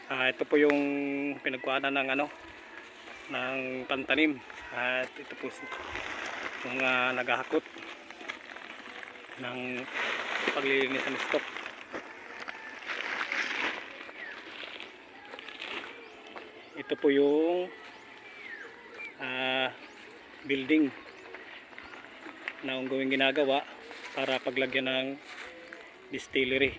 Ito po yung pinagkuhanan ng ng pantanim. At ito po yung naghahakot ng paglilinis ng stock. Ito po yung building na ongoing ginagawa para paglagyan ng distillery.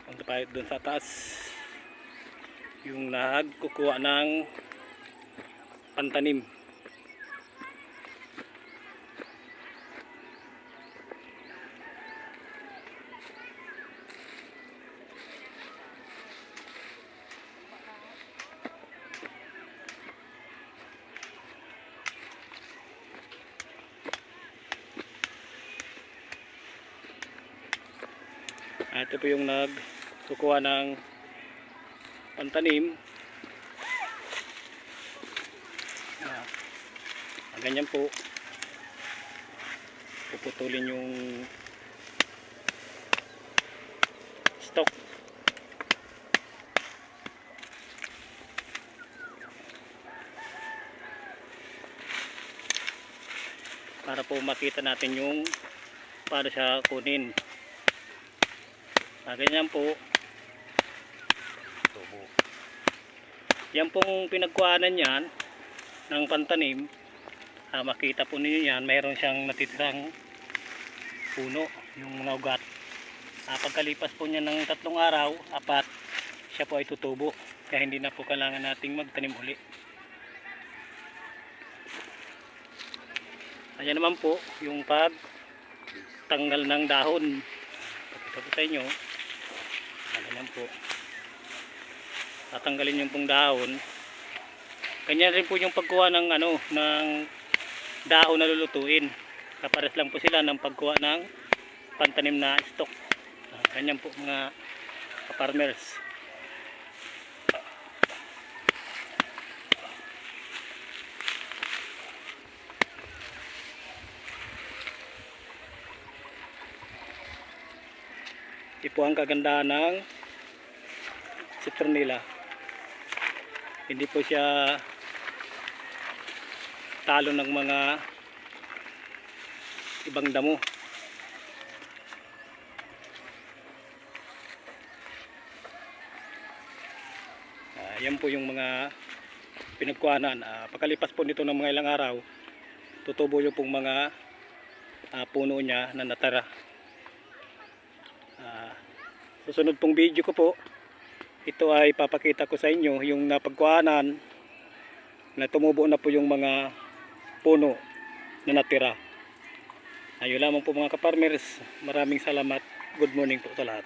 Punta tayo dun sa taas, yung nagkukuha ng pantanim. Ito po yung nagkukuha ng pantanim. Ganyan po, puputulin yung stock. Para po makita natin yung para siya kunin. Ganyan po. Yan pong pinagkuhanan yan ng pantanim. Makita po ninyo yan, mayroon siyang natitirang puno, yung mga ugat. Pagkalipas po niya ng 3 araw, 4, siya po ay tutubo. Kaya hindi na po kailangan nating magtanim uli. Ayan naman po yung pagtanggal ng dahon. Pakita po sa inyo. Ayan po. Tatanggalin yung pong dahon. Ganyan rin po yung pagkuha ng ng dahon na lulutuin. Kapares lang po sila ng pagkuha ng pantanim na stock. Ganyan po mga farmers. Ito po ang kagandahan ng citronella. Hindi po siya talo ng mga ibang damo. Yan po yung mga pinagkuhanan. Pagkalipas po nito ng mga ilang araw, tutubo yung pong mga puno niya na natara. Susunod pong video ko po, ito ay papakita ko sa inyo yung napagkuhanan na tumubo na po yung mga puno na natira. Ayun lamang po mga ka-farmers. Maraming salamat. Good morning po sa lahat.